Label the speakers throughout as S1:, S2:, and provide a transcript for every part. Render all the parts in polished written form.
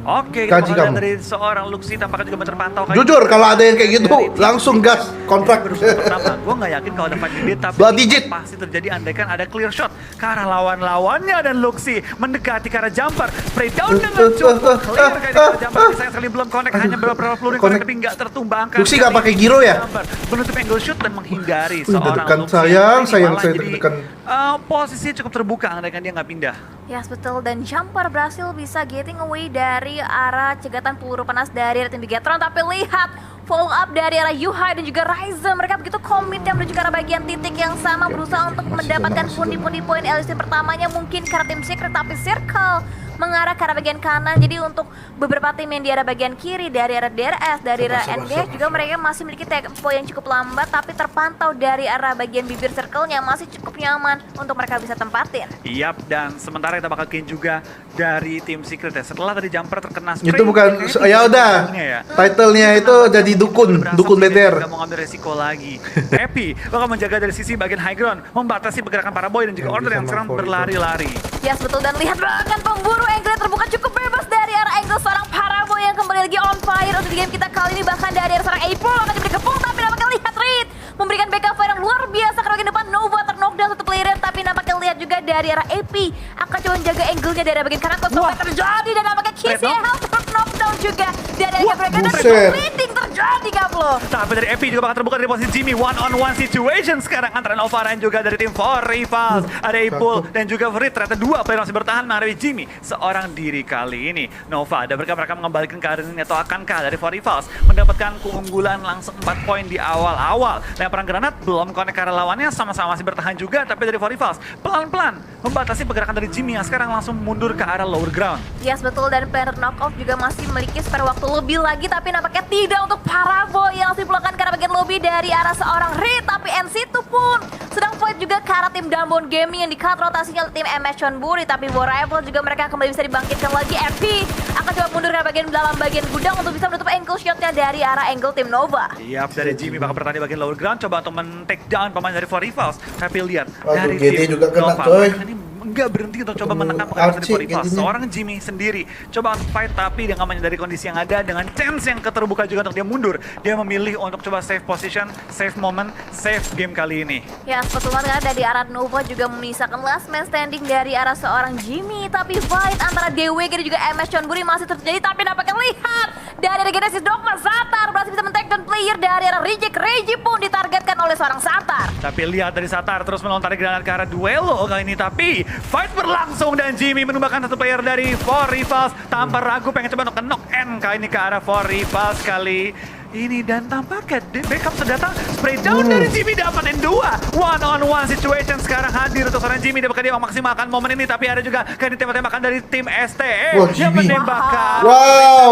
S1: Oke, kita
S2: Kaji
S1: bakal lihat
S2: kamu.
S1: dari seorang Luxi tampaknya juga terpantau.
S2: Jujur kalau ada yang kayak gitu langsung gas kontrak.
S1: Gue nggak yakin kalau ada fight gede, tapi
S2: Blood digit.
S1: pasti terjadi andaikan ada clear shot ke arah lawan-lawannya dan Luxi mendekati ke arah jumper, spray down dengan cukup clear kayak di arah jumper. Sayang sekali belum connect, hanya beberapa peluru yang connect tapi nggak tertumbangkan.
S2: Luxi nggak pakai gyro ya?
S1: Jumper menutup angle shoot dan menghindari
S2: Wih,
S1: seorang
S2: deg-degan,
S1: Luxi.
S2: sayang,
S1: Ini
S2: sayang,
S1: malah
S2: saya
S1: jadi,
S2: deg-degan.
S1: posisi cukup terbuka andaikan dia nggak pindah.
S3: Yes, betul. Dan Jumper berhasil bisa getting away dari arah cegatan peluru panas dari tim Bigetron. Tapi lihat follow up dari arah Yuhai dan juga Ryzen. Mereka begitu komit yang menuju ke arah bagian titik yang sama, berusaha untuk mendapatkan pundi-pundi poin LEC pertamanya mungkin karena tim Secret, tapi Circle mengarah ke arah bagian kanan. Jadi untuk beberapa tim yang di arah bagian kiri dari arah DRS, dari arah NDH juga mereka masih memiliki tempo yang cukup lambat, tapi terpantau dari arah bagian bibir circle-nya masih cukup nyaman untuk mereka bisa tempatin.
S1: Yap, dan sementara kita bakal gain juga dari tim Secret ya. Setelah tadi jumper terkena spray.
S2: Itu bukan, ya udah. Title-nya itu jadi dukun BTR.
S1: Gak mau ngambil resiko lagi. Happy bakal menjaga dari sisi bagian high ground, membatasi pergerakan para boy dan juga order yang sekarang berlari-lari.
S3: Yes, betul. Dan lihat bahkan pemburu angle terbuka cukup bebas dari arah angle seorang Parabo yang kembali lagi on fire untuk di game kita kali ini. Bahkan dari arah seorang April akan diberi kepung, tapi nampaknya lihat Reed memberikan backup fire yang luar biasa ke bagian depan. Nova terknockdown satu player, tapi nampaknya lihat juga dari arah AP akan coba menjaga angle-nya dari arah bagian kanan. Kosong terjadi dan nampaknya Kissy Health terknockdown juga dari arah mereka dan bleeding terjadi Gablo.
S1: Tapi dari AP juga bakal terbuka dari posisi Jimmy. One on one situation sekarang antara Nova dan juga dari tim For Rivals. Ada Apple dan juga Reed. Ternyata dua player masih bertahan menghadapi Jimmy seorang diri kali ini. Nova, ada mereka mengembalikan keadaan ini atau akankah dari For Rivals mendapatkan keunggulan langsung 4 poin di awal-awal. Lemparan granat belum connect ke arah lawannya, sama-sama masih bertahan juga, tapi dari For Rivals pelan-pelan membatasi pergerakan dari Jimmy yang sekarang langsung mundur ke arah lower ground.
S3: Yes, betul. Dan player knockoff juga masih memiliki spare waktu lebih lagi, tapi nampaknya tidak untuk Parabo yang dipulangkan ke arah bagian lobby dari arah seorang Reed. Tapi NC2 pun sedang fight juga ke arah tim Damwon Gaming yang di-cut rotasinya oleh tim MS Chonburi. Tapi Rival juga mereka kembali bisa dibangkitkan lagi. FP akan coba mundur ke arah dalam bagian gudang untuk bisa menutup angle shotnya dari arah angle tim Nova.
S1: Yap, dari Jimmy bakal bertahan di bagian lower ground, coba untuk men-take down pemain dari For Rivals. Tapi lihat dari
S2: GT
S1: tim
S2: juga kena,
S1: Nova,
S2: coy.
S1: mereka ini nggak berhenti untuk coba menekan pemain dari For Rivals. Seorang Jimmy sendiri coba untuk fight, tapi dia nggak menyadari kondisi yang ada dengan chance yang keterbuka juga untuk dia mundur. Dia memilih untuk coba save position, save moment, save game kali ini.
S3: Ya, betul banget. Dari arah Nova juga menyisakan last man standing dari arah seorang Jimmy. Tapi fight antara DWG dan juga MS Chonburi masih terjadi. Tapi nampaknya lihat dari Genesis Dogma, Satar berhasil bisa men-take down player dari arah Reject. Reggie pun ditargetkan oleh seorang Satar.
S1: Tapi lihat dari Satar terus melontari granat ke arah duelo kali ini. Tapi fight berlangsung dan Jimmy menumbangkan satu player dari For Rivals tanpa ragu pengen coba untuk knock end kali ini ke arah For Rivals kali ini. Dan tampaknya backup sudah datang, spray down dari Jimmy dapatin 2 one on one situation sekarang hadir untuk seorang Jimmy. Dapat dia memaksimalkan momen ini, tapi ada juga kali tembak-tembakan dari tim STE yang menembakkan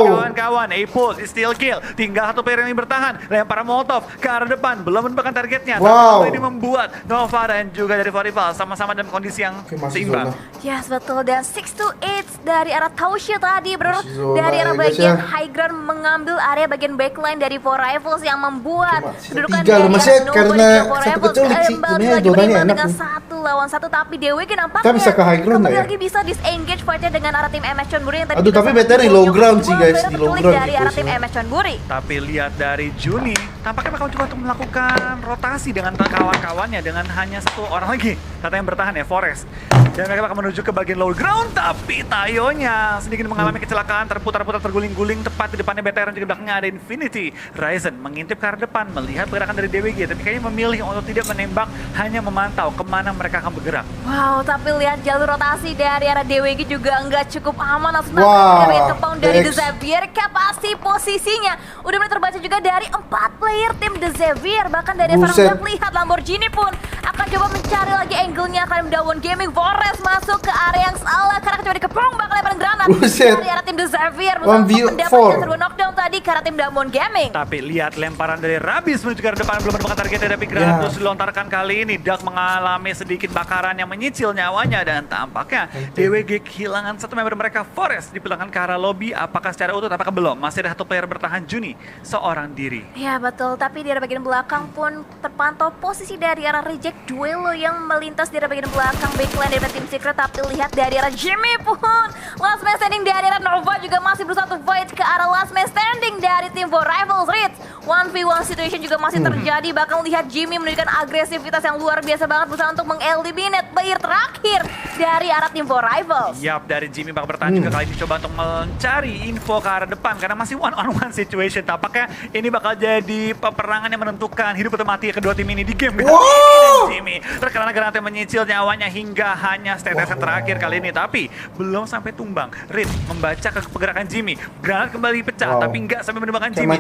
S1: kawan-kawan. Apple still kill, tinggal satu player yang bertahan, lempar molotov ke arah depan, belum menembakkan targetnya. Tapi ini membuat Nova dan juga dari For Rivals sama-sama dalam kondisi yang seimbang.
S3: Yes, betul. Dan 6-8 dari arah Tausya tadi, bro, dari arah bagian high ground mengambil area bagian backline dari For Rivals yang membuat kedudukan dari
S2: Nova karena satu keculik sih,
S3: lagi berimbang dengan 1 lawan 1, tapi DWG nampaknya
S2: bisa ke high ground ya?
S3: lagi bisa disengage fightnya dengan arah tim MS Chonburi yang tadi.
S2: Aduh, tapi BTR di low ground sih guys, di low ground
S3: dari arah tim MS Chonburi.
S1: Tapi lihat dari Juni, tampaknya bakal coba untuk melakukan rotasi dengan kawan-kawannya dengan hanya satu orang lagi. Kata yang bertahan ya, Forest. Dan mereka bakal menuju ke bagian lower ground, tapi Tayonya sedikit mengalami kecelakaan, terputar-putar, terguling-guling tepat di depannya BTR dan juga belakangnya ada Infinity. Ryzen mengintip ke arah depan, melihat pergerakan dari DWG, tapi kayaknya memilih untuk tidak menembak, hanya memantau kemana mereka akan bergerak.
S3: Wow, tapi lihat jalur rotasi dari arah DWG juga nggak cukup aman. Langsung kepang dari The Xavier, pasti posisinya udah mulai terbaca juga dari 4 player tim The Xavier. Bahkan dari seorang lihat Lamborghini pun akan coba mencari lagi angle-nya. Akan Damwon Gaming, Forest masuk ke area yang salah karena coba dikepung, bakal lemparan granat dari arah tim The Xavier untuk mendapatkan sebuah knockdown tadi ke arah tim Damwon Gaming.
S1: Tapi lihat lemparan dari Rabis menuju ke arah depan, belum menemukan targetnya, tapi granat terus dilontarkan kali ini. Duck mengalami sedikit bakaran yang menyicil nyawanya dan tampaknya DWG kehilangan satu member mereka. Forest dipulangkan ke arah lobby, apakah secara utuh, apakah belum? Masih ada satu player bertahan, Juni, seorang diri.
S3: Ya betul, tapi di arah bagian belakang pun terpantau posisi dari arah Reject 2 Duelo yang melintas di bagian belakang backline dari tim Secret, tapi lihat dari arah Jimmy pun last man standing dari arah Nova juga masih berusaha untuk fight ke arah last man standing dari tim For Rivals Ritz. 1v1 situation juga masih terjadi, bahkan lihat Jimmy menunjukkan agresivitas yang luar biasa banget berusaha untuk mengeliminate player terakhir dari arah tim For Rivals.
S1: Yap, dari Jimmy bakal bertahan juga kali ini coba untuk mencari info ke arah depan karena masih one on one situation. Tampaknya ini bakal jadi peperangan yang menentukan hidup atau mati kedua tim ini di game.
S2: Wow.
S1: Jimmy terkena granatnya menyicil nyawanya hingga hanya status yang terakhir kali ini, tapi belum sampai tumbang. Ritz membaca ke pergerakan Jimmy, granat kembali pecah tapi nggak sampai menembakkan Jimmy.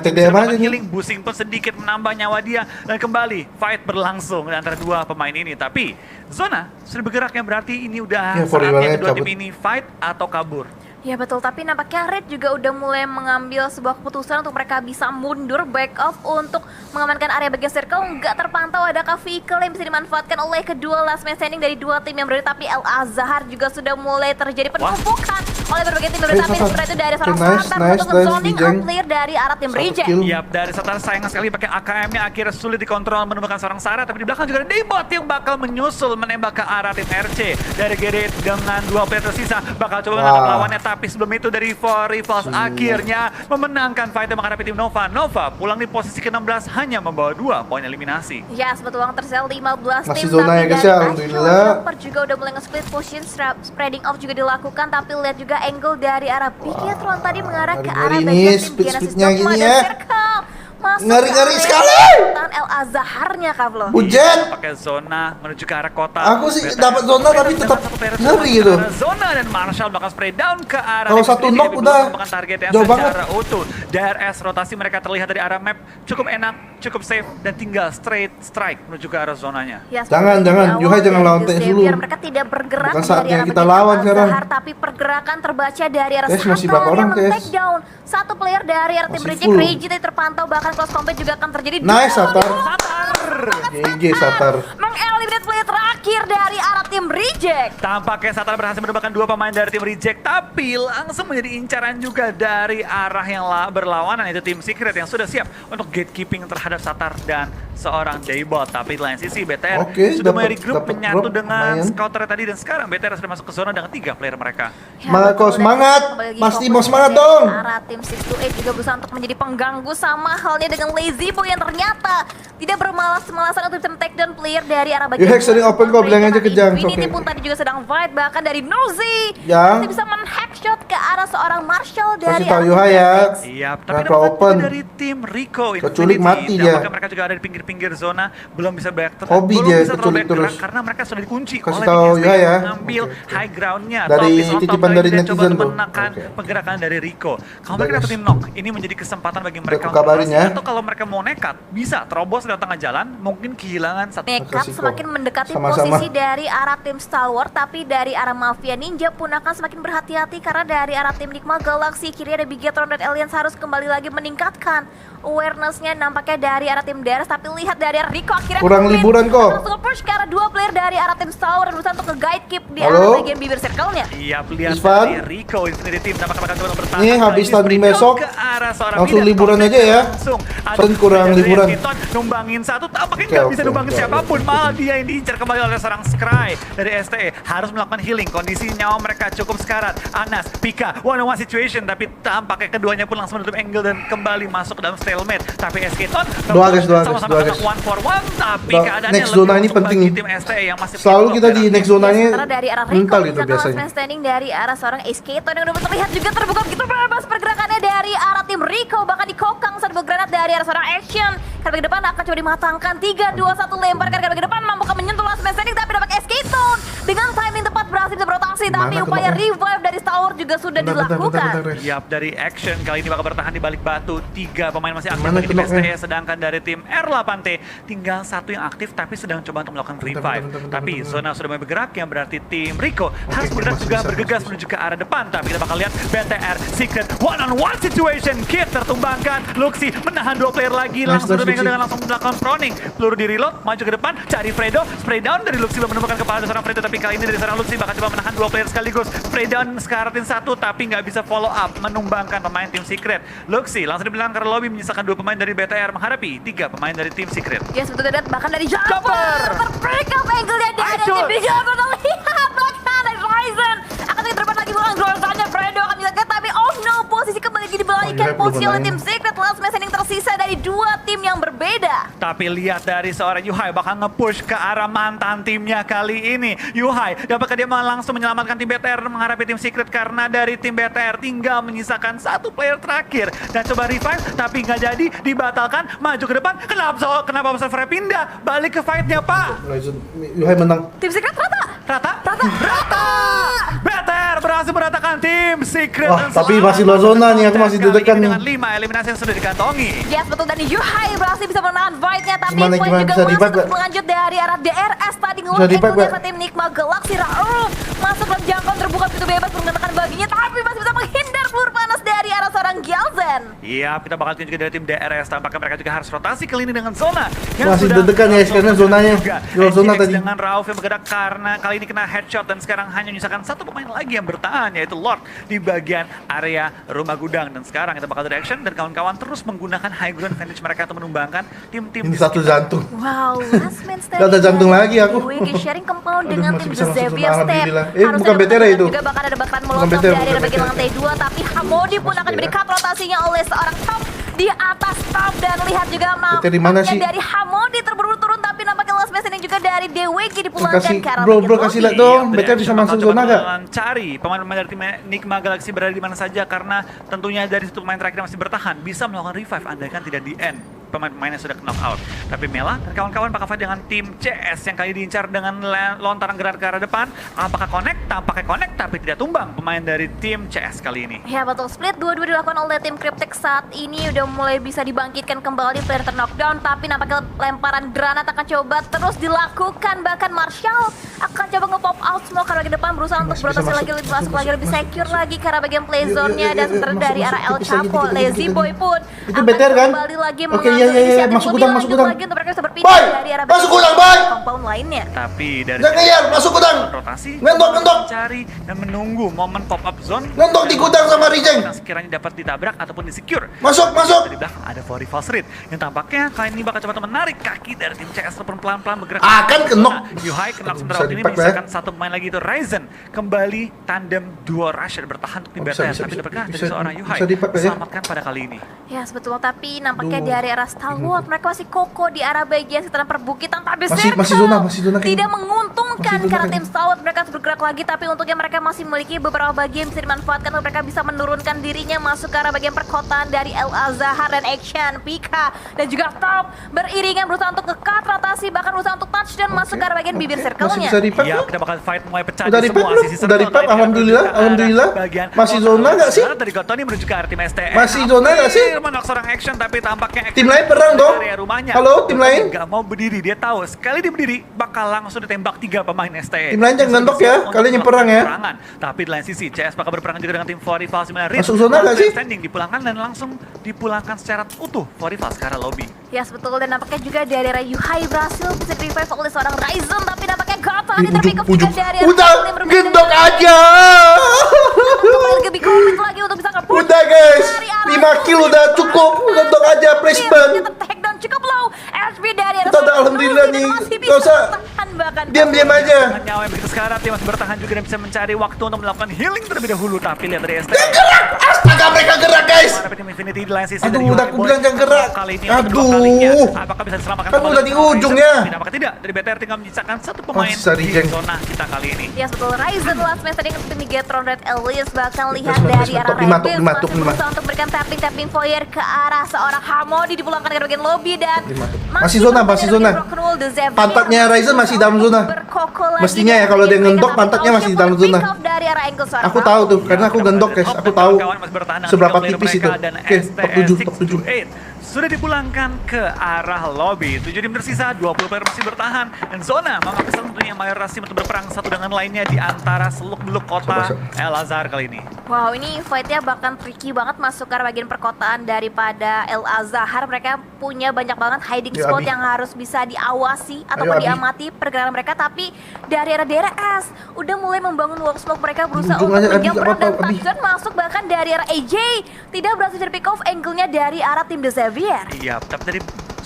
S1: Healing, Busing pun sedikit menambah nyawa dia dan kembali fight berlangsung antara dua pemain ini. Tapi Zona sudah bergerak, yang berarti ini udah saatnya kedua tim ini fight atau kabur.
S3: Ya betul, tapi nampaknya Red juga udah mulai mengambil sebuah keputusan untuk mereka bisa mundur, back off untuk mengamankan area bagian circle. Nggak terpantau adakah vehicle yang bisa dimanfaatkan oleh kedua last man standing dari dua tim yang berbeda, tapi El Azhar juga sudah mulai terjadi penumpukan oleh berbagai tim berbeda, tapi setelah itu dari seorang Satar untuk zoning out player dari arah tim Reject.
S1: Yap, dari Satar sayang sekali pakai AKM-nya akhirnya sulit dikontrol menemukan seorang Sarah, tapi di belakang juga ada Daybot yang bakal menyusul menembak ke arah tim RC. Dari GD dengan dua player tersisa bakal coba menangkap lawannya, tapi sebelum itu dari For Rivals akhirnya memenangkan fight menghadapi tim Nova. Nova pulang di posisi ke-16 hanya membawa 2 poin eliminasi.
S3: Ya, betul banget, tersisa 15
S2: masih
S3: tim.
S2: zona ya guys ya, alhamdulillah.
S3: Jumper juga udah mulai nge-split position, spreading off juga dilakukan, tapi lihat juga angle dari arah Bigetron tadi mengarah ke arah bagian tim Genesis Dogma dan Circle.
S2: Ngeri-ngeri sekali.
S3: Tangan El Azharnya, Kavlo.
S2: Bujet.
S1: Pakai zona menuju ke arah kota.
S2: Aku sih dapat zona tapi tetap ngeri gitu.
S1: Zona dan Marshall bakal spray down ke arah.
S2: Kalau satu knock udah
S1: target yang
S2: jauh banget.
S1: secara utuh. DRS rotasi mereka terlihat dari arah map cukup enak, cukup safe, dan tinggal straight strike menuju ke arah zonanya.
S3: Ya,
S2: jangan, Yuhai jangan lawan TS dulu.
S3: Biar mereka tidak bergerak.
S2: Bukan saatnya kita lawan sekarang.
S3: Tapi pergerakan terbaca dari arah
S2: TS masih berapa orang TS?
S3: take down satu player dari arah tim Reject. Reject terpantau, bahkan close combat juga akan terjadi.
S2: Nice, Satar.
S1: Satar.
S2: GG Satar.
S3: Mengeliminate player terakhir dari arah tim Reject.
S1: Tampaknya Satar berhasil menembakkan 2 pemain dari tim Reject, tapi langsung menjadi incaran juga dari arah yang berlawanan, yaitu tim Secret yang sudah siap untuk gatekeeping terhadap Satar dan seorang Daybot. Tapi di lain sisi BTR sudah mulai grup menyatu dengan scouter tadi, dan sekarang BTR sudah masuk ke zona dengan 3 player mereka.
S2: Semangat kok, semangat. Pasti mau semangat dong.
S3: Arah tim 628 juga berusaha untuk menjadi pengganggu, sama halnya dengan Lazy Boy yang ternyata tidak bermalas-malasan untuk takedown player dari arah bagian.
S2: Yuhai sering open kok, bilang aja ke Jang.
S3: Infinity pun tadi juga sedang fight, bahkan dari Nuzi
S2: Yang
S3: masih bisa men-hack shot ke arah seorang Marshall dari
S2: tahu Yuhai ya.
S1: Iya, tapi
S2: Kenapa open?
S1: dari tim Rico
S2: Keculik mati dia.
S1: Mereka juga ada di pinggir-pinggir zona, belum bisa
S2: Hobi dia keculik terus.
S1: karena mereka sudah dikunci
S2: Kasih
S1: oleh
S2: tahu
S1: tim
S2: Yuhai ya.
S1: mengambil high ground-nya.
S2: Dari
S1: Tapi
S2: titipan dari
S1: dia coba
S2: netizen
S1: untuk
S2: tuh.
S1: menekan pergerakan dari Rico. Kalau mereka
S2: guys.
S1: dapetin knock, ini menjadi kesempatan bagi mereka
S2: aku kabarin ya.
S1: atau kalau mereka mau nekat, bisa terobos lewat tengah jalan, mungkin kehilangan satu.
S3: nekat
S2: Makasih,
S3: semakin
S2: Ko.
S3: mendekati
S2: Sama-sama.
S3: posisi dari arah tim Stalwart, tapi dari arah Mafia Ninja pun akan semakin berhati-hati karena dari arah tim Nigma Galaxy kiri ada Bigetron dan Aliens harus kembali lagi meningkatkan awareness-nya nampaknya dari arah tim Dares. Tapi lihat dari arah Rico akhirnya
S2: Kurang liburan kok.
S3: langsung push ke arah 2 player dari arah tim Stalwart dan berusaha untuk nge-guide keep di
S2: Halo?
S3: arah bagian bibir circle-nya.
S1: Iya, lihat
S2: Isfan?
S1: dari Rico Infinity Team tampaknya bakal coba bertahan.
S2: Nih, habis
S1: Kali
S2: tanding
S1: ini
S2: besok,
S1: ke arah seorang
S2: langsung
S1: Bidan.
S2: liburan aja ya.
S1: Langsung ada
S2: Sen kurang
S1: dari
S2: liburan.
S1: Esketon, numbangin satu, tampaknya
S2: Oke,
S1: nggak bisa
S2: oke,
S1: numbangin
S2: oke,
S1: siapapun.
S2: oke.
S1: Malah dia yang diincar kembali oleh seorang Scry dari STE. Harus melakukan healing, kondisi nyawa mereka cukup sekarat. Anas, Pika, one-on-one situation, tapi tampaknya keduanya pun langsung menutup angle dan kembali masuk ke dalam stalemate. Tapi Esketon
S2: Doa guys,
S1: sama-sama
S2: doa guys.
S1: kena 1-for-1, tapi
S2: Doa.
S1: keadaannya
S2: Next
S1: lebih
S2: zona ini
S1: untuk
S2: penting.
S1: bagi tim STE yang masih
S2: Selalu
S1: punya
S2: kita di
S1: blok
S2: next
S1: darah.
S2: zonanya
S3: Sementara dari arah Rico
S2: mental gitu
S3: bisa
S2: biasanya.
S3: standing dari arah seorang Esketon yang udah terlihat juga terbuka begitu bebas pergerakannya dari arah tim Rico, bahkan dikokang saat granat dari arah seorang Action. Karena ke depan akan coba dimatangkan 3-2-1 lemparkan karena ke depan mampu menyentuh last man standing, tapi dapat Esketon dengan timing tepat berhasil berotasi, tapi
S2: Mana
S3: upaya
S2: kenoknya?
S3: revive dari Stalwart juga sudah dilakukan.
S2: Res.
S1: Yap, dari Action kali ini bakal bertahan di balik batu. 3 pemain masih aktif
S2: Mana
S1: bagi tim
S2: kenoknya?
S1: STE, sedangkan dari tim R8T tinggal 1 yang aktif tapi sedang coba untuk melakukan revive. Tapi zona sudah mulai bergerak, yang berarti tim Rico harus bergerak
S2: masih
S1: juga
S2: bisa,
S1: bergegas menuju ke arah depan. Tapi kita bakal lihat BTR Secret one-on-one situation. Kit tertumbangkan, Luxi menahan 2 player lagi, langsung
S2: nice,
S1: dengan
S2: Luxi.
S1: langsung melakukan proning. Peluru di reload, maju ke depan, cari Fredo, spray down dari Luxi belum menemukan kepala seorang Fredo, tapi kali ini dari seorang Luxi bakal coba menahan 2 player sekaligus. Spray down sekaratin 1 tapi nggak bisa follow up, menumbangkan pemain tim Secret. Luxi langsung dibilang ke lobby menyisakan 2 pemain dari BTR menghadapi 3 pemain dari tim Secret.
S3: Ya sebetulnya bahkan dari Jumper terbreak up posisi oleh
S2: main.
S3: tim Secret. Last man standing tersisa dari dua tim yang berbeda.
S1: Tapi lihat dari seorang Yuhai bakal nge-push ke arah mantan timnya kali ini. Yuhai, dapatkah dia langsung menyelamatkan tim BTR menghadapi tim Secret karena dari tim BTR tinggal menyisakan satu player terakhir. Dan coba revive, tapi nggak jadi, dibatalkan, maju ke depan. Kenapa Observer pindah? Balik ke fight-nya, Pak.
S2: Yuhai menang.
S3: Tim Secret rata.
S1: Rata? Rata! BTR berhasil meratakan tim Secret.
S2: Wah,
S1: dan
S2: tapi
S1: selamat
S2: masih low zona nih, aku
S1: dan
S2: masih
S1: kali
S2: deg-degan
S1: ini
S2: nih.
S1: dengan 5 eliminasi yang sudah dikantongi.
S3: Yes, betul. Dan Yuhai berhasil bisa menahan fight-nya. Tapi
S2: Gimana,
S3: Point
S2: gimana
S3: juga
S2: bisa revive,
S3: masuk
S2: Pak?
S3: lanjut dari arah DRS. Tadi
S2: Bisa revive,
S3: ngelock
S2: Pak?
S3: dari tim Nigma Galaxy. Rauf masuk dalam jangkauan terbuka pintu bebas menggunakan baginya. Tapi masih bisa menghindar peluru panas dari arah seorang Gyalzen.
S1: Iya, kita bakal lihat juga dari tim DRS. Tampaknya mereka juga harus rotasi kali ini dengan zona.
S2: Masih deg-degan ya, karena zonanya. Luar zona tadi.
S1: Dengan Rauf yang bergerak karena kali ini kena headshot dan sekarang hanya menyisakan satu pemain lagi yang bertahan, yaitu Lord di bagian area rumah gudang. Dan sekarang kita bakal reaction dan kawan-kawan terus menggunakan high ground advantage mereka untuk menumbangkan tim-tim
S2: Ini
S1: di
S2: satu
S1: sekitar.
S2: jantung.
S3: Wow, last man standing.
S2: Gak ada jantung lagi aku.
S3: WG sharing compound
S2: Aduh,
S3: dengan
S2: masih
S3: tim
S2: bisa masuk
S3: Xavier
S2: zona,
S3: Step.
S2: alhamdulillah.
S3: Harusnya
S2: Bukan
S3: ada
S2: BTR itu.
S3: juga bakal ada bakaran
S2: Bukan
S3: molotov
S2: BTR,
S3: dari
S2: bukan
S3: bagian
S2: BTR.
S3: lantai 2, tapi Hamodi pun akan diberi cut rotasinya oleh seorang top di atas top. Dan lihat juga
S2: BTR di mana sih?
S3: dari Hamodi terburu turun, tapi nampaknya last man standing juga dari DWG dipulangkan
S2: Kasih,
S3: ke arah
S2: bro,
S3: bagian
S2: kasih
S3: lobby.
S2: lihat dong.
S1: Iya,
S2: BTR bisa masuk zona gak?
S1: Cari pemain-pemain dari tim Nigma Galaxy berada di mana saja karena tentunya dari satu pemain terakhir yang masih bertahan bisa melakukan revive andaikan tidak di end pemain-pemainnya sudah knock out. Tapi Mela dan kawan-kawan bakal fight dengan tim CS yang kali diincar dengan lontaran gerak ke arah depan. Apakah connect? Tampaknya connect tapi tidak tumbang pemain dari tim CS kali ini.
S3: Ya betul, split dua-dua dilakukan oleh tim Cryptek saat ini udah mulai bisa dibangkitkan kembali player knockdown, tapi nampaknya lemparan granat akan coba terus dilakukan. Bahkan Marshall akan coba nge-pop out semua ke arah depan berusaha untuk
S2: Masih bisa
S3: berotasi
S2: masuk,
S3: lagi, lebih
S2: masih
S3: masuk lagi, lebih
S2: masuk,
S3: secure
S2: masuk.
S3: lagi ke arah bagian play
S2: Yuk,
S3: zone-nya.
S2: yuk,
S3: Dan
S2: yuk,
S3: sebenarnya
S2: masuk,
S3: dari
S2: masuk,
S3: arah El
S2: tipis lagi,
S3: Chapo,
S2: dikit,
S3: Lazy
S2: dikit,
S3: Boy
S2: dikit.
S3: pun
S2: Itu
S3: akan
S2: BTR kan?
S3: kembali lagi
S2: Oke,
S3: mengambil
S2: iya, iya, iya,
S3: inisiatif
S2: masuk
S3: lebih
S2: gudang,
S3: lanjut
S2: masuk gudang.
S3: lagi untuk mereka bisa berpindah
S2: Boy,
S3: dari arah
S2: masuk
S3: bagian
S2: gudang, Boy.
S3: compound lainnya.
S1: Tapi dari
S2: Jangan ngeyel, masuk gudang.
S1: rotasi
S2: Ngendok, ngendok.
S1: mencari dan menunggu momen pop up zone.
S2: Ngendok di gudang sama Rijeng.
S1: Yang sekiranya dapat ditabrak ataupun disecure.
S2: Masuk, masuk.
S1: Di belakang ada Fori False Read yang tampaknya kali ini bakal coba menarik kaki dari tim CS ataupun pelan-pelan bergerak.
S2: Akan kenok.
S1: Yuhai kenok sebentar
S2: Bisa
S1: waktu ini
S2: dipack,
S1: menyisakan satu pemain lagi itu Ryzen. Kembali tandem duo rusher bertahan untuk tim
S2: Oh, bisa,
S1: BTR.
S2: bisa,
S1: Tapi
S2: bisa,
S1: dapatkah dari
S2: bisa,
S1: seorang Yuhai
S2: bisa dipack ya?
S1: selamatkan pada kali ini?
S3: Ya sebetulnya, tapi nampaknya
S2: Duh.
S3: di area Stalwart mereka masih kokoh di arah bagian sekitaran perbukitan, tapi
S2: Masih zona kayaknya.
S3: tidak menguntungkan
S2: Masih zona
S3: karena tim
S2: kayaknya.
S3: Stalwart mereka harus bergerak lagi, tapi untungnya mereka masih memiliki beberapa bagian bisa dimanfaatkan untuk mereka bisa menurunkan dirinya masuk ke arah bagian perkotaan dari El Azhar dan Action, Pika dan juga Top beriringan berusaha untuk nge-cut rotasi, bahkan berusaha untuk touch dan masuk ke arah bagian bibir
S2: Masih
S3: circle-nya.
S2: bisa dipack
S1: Iya,
S2: belum?
S1: kita bakal fight mulai pecah
S2: Udah
S1: di
S2: repack
S1: semua
S2: belum?
S1: sisi
S2: Udah
S1: circle.
S2: repack,
S1: Tadi
S2: alhamdulillah,
S1: menuju ke arah
S2: alhamdulillah.
S1: bagian
S2: Masih
S1: Kota
S2: zona nggak sih?
S1: Dari Gotoni menuju ke arah tim STM.
S2: Masih zona nggak sih?
S1: Menok seorang Action tapi tampaknya
S2: Tim lain perang dong.
S1: area rumahnya.
S2: Halo, tim lain?
S1: Gak mau berdiri, dia tahu sekali dia berdiri bakal langsung ditembak 3 pemain STM.
S2: Tim lain jangan ngendok ya, kalian yang perang ya.
S1: Tapi di lain sisi CS bakal berperang juga dengan tim Forifal 9
S2: Masuk zona nggak sih?
S1: Standing dipulangkan dan langsung dipulangkan secara utuh Forifal secara lobby.
S3: Ya betul, dan nampaknya juga dari area Yuhai berhasil bisa di-revive oleh seorang Ryzen, tapi nampaknya gatal
S2: Di
S3: tapi
S2: ujung.
S3: dari arah
S2: Udah,
S3: yang berbeda
S2: gendok
S3: dengan-
S2: aja.
S3: Kembali lebih komit lagi untuk bisa nge-push
S2: Udah guys,
S3: dari arah
S2: 5 kill udah cukup. Gendok aja placement.
S3: Kita takedown cukup low. HP dari arah
S2: Kita udah alhamdulillah
S3: dan
S2: nih.
S3: masih bisa
S2: Gak usah
S3: bertahan bahkan.
S2: diam-diam aja.
S1: Dengan nyawa yang begitu sekarang, tim masih bertahan juga dan bisa mencari waktu untuk melakukan healing terlebih dahulu. Tapi lihat dari STM.
S2: Gerak, astaga mereka gerak guys.
S1: Menghadapi tim Infinity di lain sisi
S2: Aduh,
S1: dari
S2: udah
S1: Yuhai
S2: aku
S1: Boy.
S2: bilang jangan gerak.
S1: Kali ini yang kedua
S2: Aduh.
S1: kalinya. Apakah bisa diselamatkan
S2: Kan
S1: kembali
S2: udah di
S1: sama
S2: ujung
S1: Ryzen?
S2: ya.
S1: Tapi apakah tidak? Dari BTR tinggal menyisakan satu pemain
S2: Masa
S1: di
S2: Rijeng.
S1: zona kita kali ini.
S3: Ya betul, Ryzen last match tadi tim Megatron Red Elise, bahkan lihat
S2: Placement,
S3: dari
S2: placement.
S3: arah
S2: Top lima,
S3: Rebels
S2: top lima,
S3: masih
S2: top lima.
S3: berusaha untuk memberikan tapping foyer ke arah seorang Hamodi, dipulangkan ke bagian lobby dan
S2: Masih zona, masih zona. Pantatnya Ryzen masih dalam zona. Mestinya ya, kalau dia ngendok, pantatnya masih di dalam zona. Aku tahu tuh, karena aku gendok guys. Aku tahu seberapa tipis itu. Oke, top 7.
S1: Sudah dipulangkan ke arah lobby. 7 tim tersisa, 20 player masih bertahan. Dan zona mengambil tentunya mayoritas tim untuk berperang satu dengan lainnya di antara seluk-beluk kota El Azhar kali ini.
S3: Wow, ini fightnya bahkan tricky banget masuk ke arah bagian perkotaan daripada El Azhar. Mereka punya banyak banget hiding
S2: Ayo,
S3: spot
S2: Abi.
S3: yang harus bisa diawasi ataupun
S2: Abi.
S3: diamati pergerakan mereka. Tapi dari arah DRS udah mulai membangun wall smoke, mereka berusaha
S2: Ujung
S3: untuk
S2: aja, Abi,
S3: menjam
S2: gak
S3: perang dan
S2: apa-apa, Abi.
S3: touchdown masuk. Bahkan dari arah AJ tidak berhasil di pick off angle-nya dari arah tim The Xavier.
S1: Iya, tapi tadi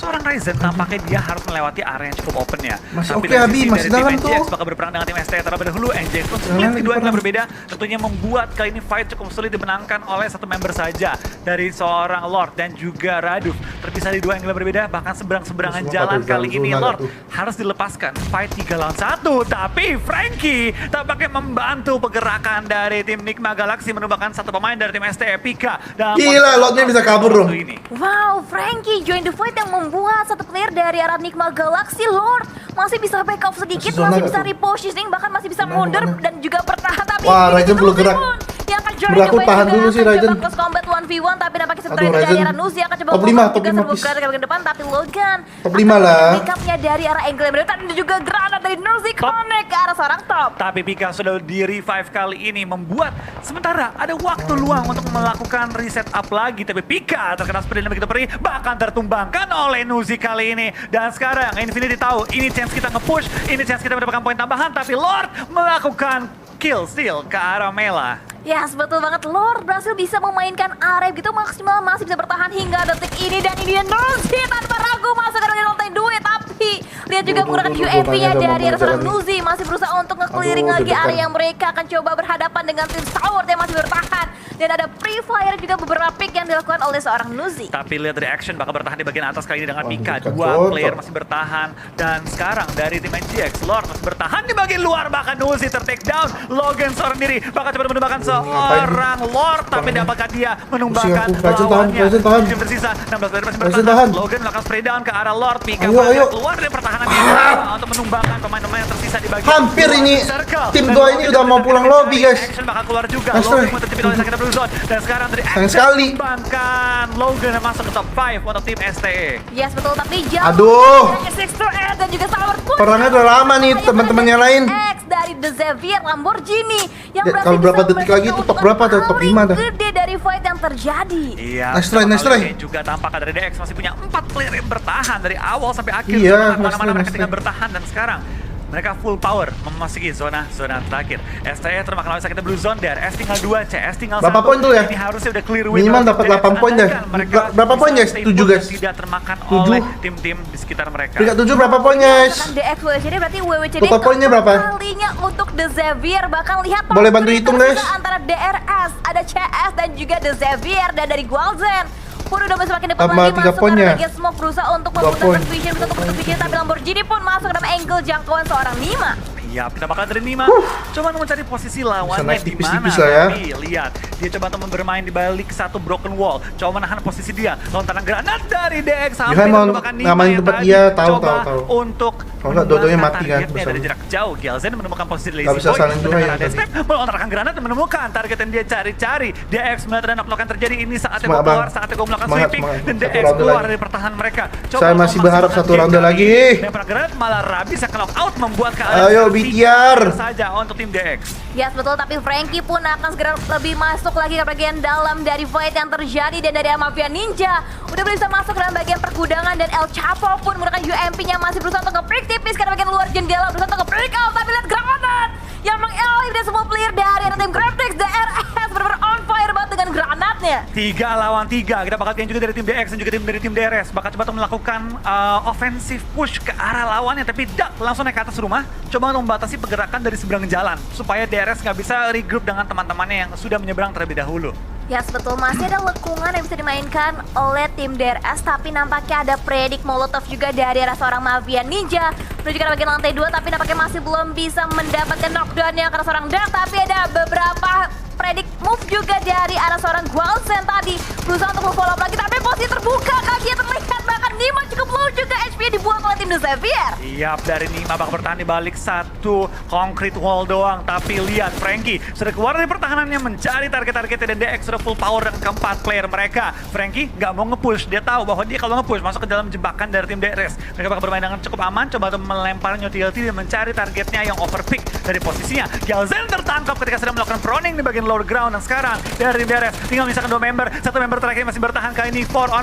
S1: seorang Ryzen tampaknya dia harus melewati area yang cukup open ya.
S2: Masih
S1: Tapi
S2: oke,
S1: dari
S2: Abi,
S1: sisi
S2: masih
S1: dari
S2: dalam
S1: tim
S2: tuh.
S1: NJX bakal berperang dengan tim STE terlebih dahulu. NJX pun split
S2: Jangan
S1: kedua
S2: lagi
S1: yang berbeda, tentunya membuat kali ini fight cukup sulit dimenangkan oleh satu member saja dari seorang Lord dan juga Raduf. Terpisah di dua angle berbeda, bahkan seberang-seberangan
S2: Terus
S1: jalan
S2: bakal
S1: kali ini
S2: zona
S1: Lord
S2: tuh.
S1: harus dilepaskan. Fight 3 lawan 1, tapi Frankie tampaknya membantu pergerakan dari tim Nigma Galaxy menumbangkan satu pemain dari tim STE Pika. Dalam
S2: Gila, Lordnya bisa kabur dong.
S1: waktu ini.
S3: Wow, Frankie join the fight yang membuat satu player dari arah Nigma Galaxy Lord masih bisa backup sedikit,
S2: Masih zona
S3: masih
S2: nggak
S3: bisa
S2: tuh?
S3: repositioning, bahkan masih bisa
S2: Mana,
S3: mundur
S2: mana?
S3: dan juga bertahan. Tapi
S2: Wah,
S3: ini
S2: Ryzen
S3: itu
S2: perlu gerak.
S3: Zibun yang akan join
S2: Berarti
S3: the fight
S2: tahan
S3: juga
S2: dulu sih,
S3: akan
S2: Ryzen.
S3: coba close combat 1v1, tapi nampaknya
S2: Aduh,
S3: sebenarnya dari
S2: Ryzen.
S3: arah Nuzi akan coba
S2: Top
S3: move
S2: 5,
S3: on
S2: top
S3: juga
S2: 5
S3: serbu
S2: please.
S3: ke depan, tapi Logan
S2: Top 5 lah.
S3: pickupnya dari arah angle yang berbeda dan juga granat dari Nuzi connect ke arah seorang top.
S1: Tapi Pika sudah di revive kali ini membuat sementara ada waktu luang untuk melakukan reset up lagi. Tapi Pika terkena sprint yang begitu perih, bahkan tertumbangkan oleh Nuzi kali ini. Dan sekarang Infinity tahu ini chance kita nge-push, ini chance kita mendapatkan poin tambahan. Tapi Lord melakukan kill steal ke arah Mela.
S3: Ya, betul banget. Lord berhasil bisa memainkan area gitu maksimal, masih bisa bertahan hingga detik ini. Dan ini dia Nuzi tanpa ragu masuk ke dalam lantai 2. Tapi lihat juga menggunakan UAV-nya dari arah seorang Nuzi. Masih berusaha untuk nge-clearing
S2: Aduh,
S3: lagi
S2: deg-degan.
S3: area yang mereka akan coba berhadapan dengan tim Tower yang masih bertahan. Dan ada pre-fire juga beberapa pick yang dilakukan oleh seorang Nuzi.
S1: Tapi lihat dari action bakal bertahan di bagian atas kali ini dengan
S2: Wah,
S1: Pika.
S2: dekat
S1: Dua
S2: kotor.
S1: player masih bertahan. Dan sekarang dari tim NGX, Lord masih bertahan di bagian luar. Bahkan Nuzi ter-take down. Logan seorang diri. Bahkan coba menumbangkan seorang Lord. Tapi dapatkah dia menumbangkan
S2: Pusing aku. Ryzen tahan,
S1: lawannya.
S2: Ryzen tahan.
S1: Tim tersisa, 16 player masih
S2: Ryzen
S1: bertahan.
S2: tahan.
S1: Logan melakukan spray down ke arah Lord. Pika
S2: Ayo,
S1: bahkan
S2: ayo.
S1: keluar dari pertahanan untuk menumbangkan pemain-pemain yang tersisa di bagian
S2: Hampir
S1: luar
S2: ini
S1: circle.
S2: tim
S1: Dan
S2: gua
S1: Logan
S2: ini udah mau
S1: dari
S2: pulang
S1: action
S2: lobby, guys.
S1: Action bakal keluar juga.
S2: Nice
S1: Logan
S2: try.
S1: terjepit oleh Sakina Blue Zone. Dan sekarang dari
S2: Sayang sekali.
S1: bahkan Logan yang masuk ke top 5 untuk tim STE.
S3: Yes, betul. Tapi jauh.
S2: Aduh.
S3: Dari 6-8 dan juga Tower pun.
S2: Perangnya udah lama nih, teman-teman yang lain.
S3: X dari The Xavier Lamborghini yang
S2: Ya,
S3: berhasil
S2: kalau berapa
S3: bisa
S2: detik lagi itu top
S3: melakukan
S2: berapa tuh? Top 5 dah.
S3: gede dari fight yang terjadi.
S1: Iya.
S2: Nice try, nice try.
S1: Juga tampak dari DX masih punya 4 player yang bertahan dari awal sampai akhir.
S2: Iya,
S1: Kemana-mana
S2: nice try,
S1: mereka
S2: nice
S1: tinggal
S2: try.
S1: bertahan dan sekarang mereka full power memasuki zona terakhir. STE termakan oleh sakit Blue Zone, DRS tinggal 2, CS tinggal 1.
S2: Berapa poin tuh ya?
S1: Ini harusnya udah clear win.
S2: Minimal dapat 8 poin deh. Berapa poin, guys? 7, guys.
S1: Tidak termakan
S2: 7.
S1: oleh tim-tim di sekitar mereka.
S2: Peringkat 7 berapa poin, guys?
S3: Bahkan DX WWCD berarti WWCD
S2: Total poinnya berapa?
S3: kalinya untuk The Xavier. Bahkan lihat
S2: Boleh bantu hitung, guys?
S3: antara DRS, ada CS dan juga The Xavier. Dan dari Gualzen pun udah semakin depan
S2: Tambah
S3: lagi
S2: 3
S3: masuk
S2: poinnya.
S3: ke bagian smoke, berusaha untuk
S2: 2 poin.
S3: menggunakan vision, berusaha untuk menutup vision. Tapi Lamborghini pun masuk ke dalam angle jangkauan seorang Nima.
S1: Iya, kita bakal dari Nima. Coba mencari posisi lawannya
S2: naik
S1: di
S2: tipis-tipis
S1: mana.
S2: lah ya.
S1: Tapi lihat, dia coba untuk bermain di balik satu broken wall. Coba menahan posisi dia. Lontaran granat dari DX sampai
S2: Johan mau
S1: menemukan Nima
S2: ngamanin
S1: yang
S2: tempat
S1: tadi
S2: dia, tahu,
S1: coba
S2: tahu.
S1: untuk
S2: Kalau nggak, dua-duanya
S1: menumbangkan
S2: mati kan,
S1: targetnya dari
S2: bersama.
S1: jarak jauh. Gelzen menemukan posisi Lazy
S2: Nggak bisa
S1: Boy.
S2: saling juga ya
S1: Ada
S2: tadi.
S1: step, melontarkan granat dan menemukan target yang dia cari-cari. DX melihat ada knock-knockan terjadi. Ini saatnya
S2: Semangat,
S1: gue keluar,
S2: Bang.
S1: saatnya gue melakukan
S2: Semangat,
S1: sweeping.
S2: semangat.
S1: Dan
S2: Satu
S1: DX
S2: round
S1: keluar
S2: lagi.
S1: dari pertahanan mereka.
S2: Saya masih berharap satu round lagi.
S1: Lempar granat malah Rabis yang knock out membuat keadaan
S2: Ayo,
S1: seperti
S2: BTR.
S1: saja untuk tim DX.
S3: Yes, betul, tapi Frankie pun akan segera lebih masuk lagi ke bagian dalam dari fight yang terjadi. Dan dari Mafia Ninja udah bisa masuk ke dalam bagian pergudangan. Dan El Chapo pun menggunakan UMP-nya masih berusaha untuk nge-break tipis karena bagian luar jendela, berusaha untuk nge-break out. Tapi lihat granat yang mengelih dari semua player dari tim Graptex. DRS benar-benar on fire banget dengan granatnya.
S1: 3 lawan 3, kita bakal game juga dari tim DX dan juga tim dari tim DRS. Bakal coba untuk melakukan offensive push ke arah lawannya, tapi Duck langsung naik ke atas rumah, coba membatasi pergerakan dari seberang jalan supaya DRS nggak bisa regroup dengan teman-temannya yang sudah menyeberang terlebih dahulu.
S3: Yes, betul, masih ada lekungan yang bisa dimainkan oleh tim DRS, tapi nampaknya ada predik molotov juga dari arah seorang Mafia Ninja menuju ke bagian lantai 2, tapi nampaknya masih belum bisa mendapatkan knockdown-nya karena seorang Duck. Tapi ada beberapa predik move juga dari arah seorang Gualzen tadi, berusaha untuk follow up lagi, tapi posisi terbuka, kakinya terlihat, bahkan Nima cukup low juga HP dibuang oleh tim The Xavier.
S1: Siap, dari Nima bakal bertahan di balik satu concrete wall doang. Tapi lihat, Frankie sudah keluar dari pertahanannya mencari target-targetnya dan DX sudah full power dengan keempat player mereka. Frankie nggak mau nge-push, dia tahu bahwa dia kalau nge-push masuk ke dalam jebakan dari tim DRS. Mereka bakal bermain dengan cukup aman, coba untuk melempar utility dan mencari targetnya yang overpick dari posisinya. Gelzen tertangkap ketika sedang melakukan proning di bagian lower ground. Dan sekarang dari tim DRS tinggal misalkan 2 member, 1 member terakhir masih bertahan kali ini 4 on